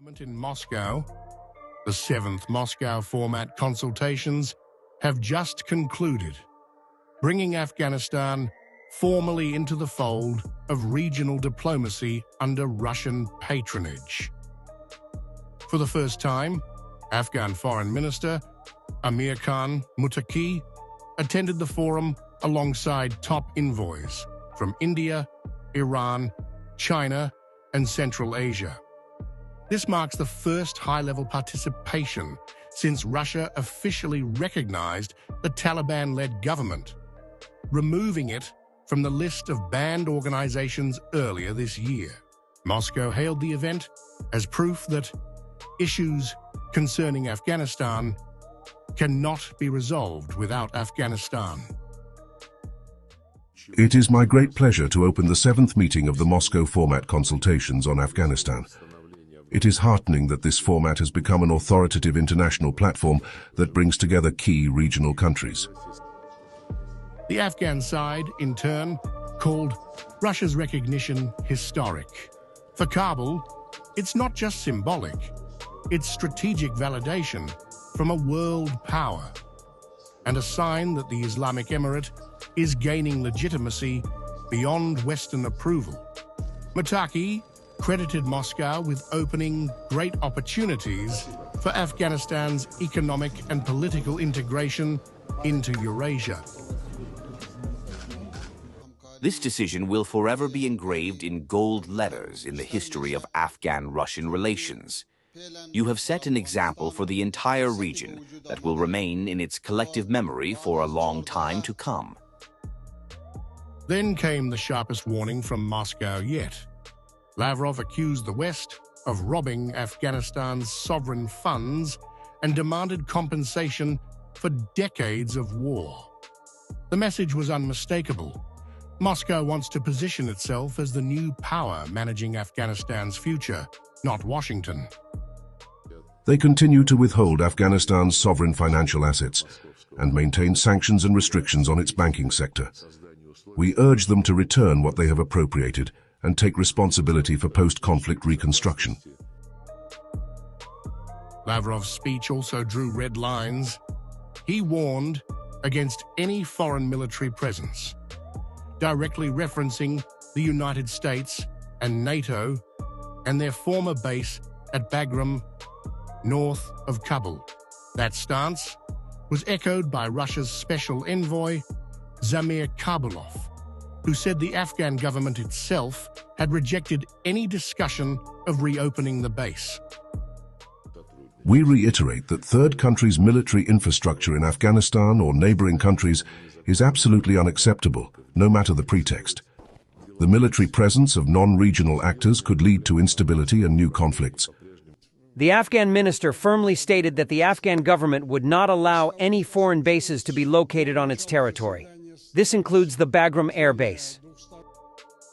In Moscow, the 7th Moscow format consultations have just concluded, bringing Afghanistan formally into the fold of regional diplomacy under Russian patronage. For the first time, Afghan Foreign Minister Amir Khan Muttaqi attended the forum alongside top envoys from India, Iran, China, and Central Asia. This marks the first high-level participation since Russia officially recognized the Taliban-led government, removing it from the list of banned organizations earlier this year. Moscow hailed the event as proof that issues concerning Afghanistan cannot be resolved without Afghanistan. It is my great pleasure to open the 7th meeting of the Moscow format consultations on Afghanistan. It is heartening that this format has become an authoritative international platform that brings together key regional countries. The Afghan side, in turn, called Russia's recognition historic. For Kabul, it's not just symbolic, it's strategic validation from a world power, and a sign that the Islamic Emirate is gaining legitimacy beyond Western approval. Muttaqi credited Moscow with opening great opportunities for Afghanistan's economic and political integration into Eurasia. This decision will forever be engraved in gold letters in the history of Afghan-Russian relations. You have set an example for the entire region that will remain in its collective memory for a long time to come. Then came the sharpest warning from Moscow yet. Lavrov accused the West of robbing Afghanistan's sovereign funds and demanded compensation for decades of war. The message was unmistakable. Moscow wants to position itself as the new power managing Afghanistan's future, not Washington. They continue to withhold Afghanistan's sovereign financial assets and maintain sanctions and restrictions on its banking sector. We urge them to return what they have appropriated and take responsibility for post-conflict reconstruction. Lavrov's speech also drew red lines. He warned against any foreign military presence, directly referencing the United States and NATO and their former base at Bagram, north of Kabul. That stance was echoed by Russia's special envoy, Zamir Kabulov, who said the Afghan government itself had rejected any discussion of reopening the base. We reiterate that third countries' military infrastructure in Afghanistan or neighboring countries is absolutely unacceptable, no matter the pretext. The military presence of non-regional actors could lead to instability and new conflicts. The Afghan minister firmly stated that the Afghan government would not allow any foreign bases to be located on its territory. This includes the Bagram Air Base.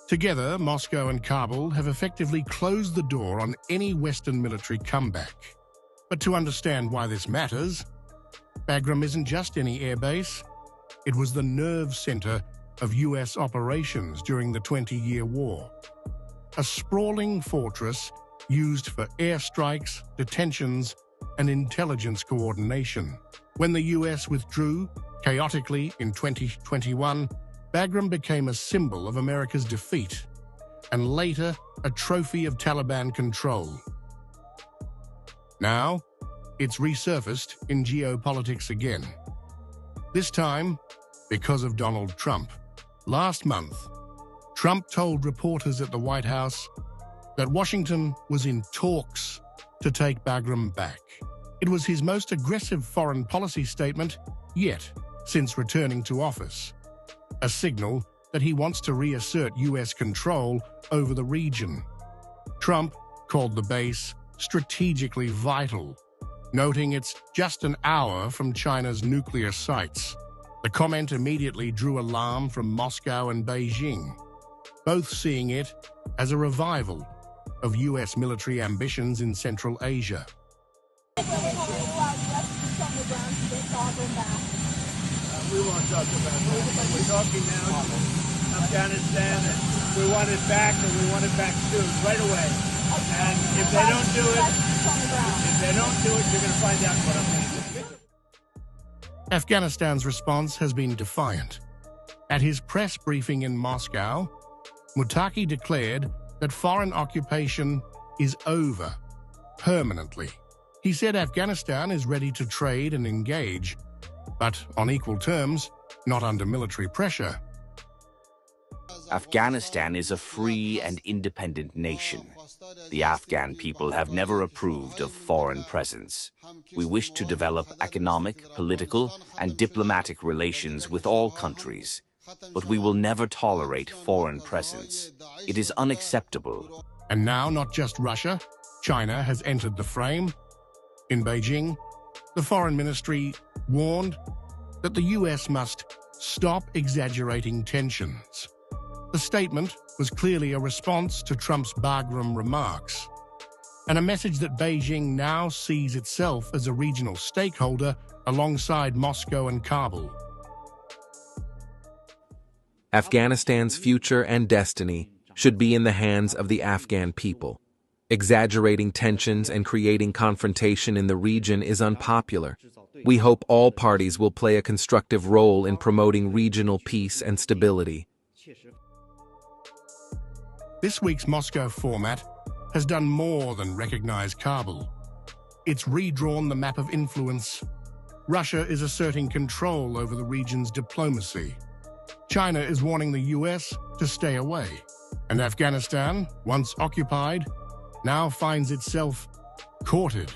Together, Moscow and Kabul have effectively closed the door on any Western military comeback. But to understand why this matters, Bagram isn't just any airbase. It was the nerve center of U.S. operations during the 20-year war. A sprawling fortress used for airstrikes, detentions, and intelligence coordination. When the U.S. withdrew chaotically in 2021, Bagram became a symbol of America's defeat, and later a trophy of Taliban control. Now, it's resurfaced in geopolitics again. This time, because of Donald Trump. Last month, Trump told reporters at the White House that Washington was in talks to take Bagram back. It was his most aggressive foreign policy statement yet since returning to office, a signal that he wants to reassert U.S. control over the region. Trump called the base strategically vital, noting it's just an hour from China's nuclear sites. The comment immediately drew alarm from Moscow and Beijing, both seeing it as a revival of U.S. military ambitions in Central Asia. We won't talk about that. We're talking now Afghanistan, and we want it back, and we want it back soon, right away. And if they don't do it, you're going to find out what I'm going to do. Afghanistan's response has been defiant. At his press briefing in Moscow, Mutaki declared that foreign occupation is over permanently. He said Afghanistan is ready to trade and engage, but on equal terms, not under military pressure. Afghanistan is a free and independent nation. The Afghan people have never approved of foreign presence. We wish to develop economic, political, and diplomatic relations with all countries, but we will never tolerate foreign presence. It is unacceptable. And now not just Russia, China has entered the frame. In Beijing, the Foreign Ministry warned that the US must stop exaggerating tensions. The statement was clearly a response to Trump's Bagram remarks, and a message that Beijing now sees itself as a regional stakeholder alongside Moscow and Kabul. Afghanistan's future and destiny should be in the hands of the Afghan people. Exaggerating tensions and creating confrontation in the region is unpopular. We hope all parties will play a constructive role in promoting regional peace and stability. This week's Moscow format has done more than recognize Kabul. It's redrawn the map of influence. Russia is asserting control over the region's diplomacy. China is warning the US to stay away. And Afghanistan, once occupied, now finds itself courted.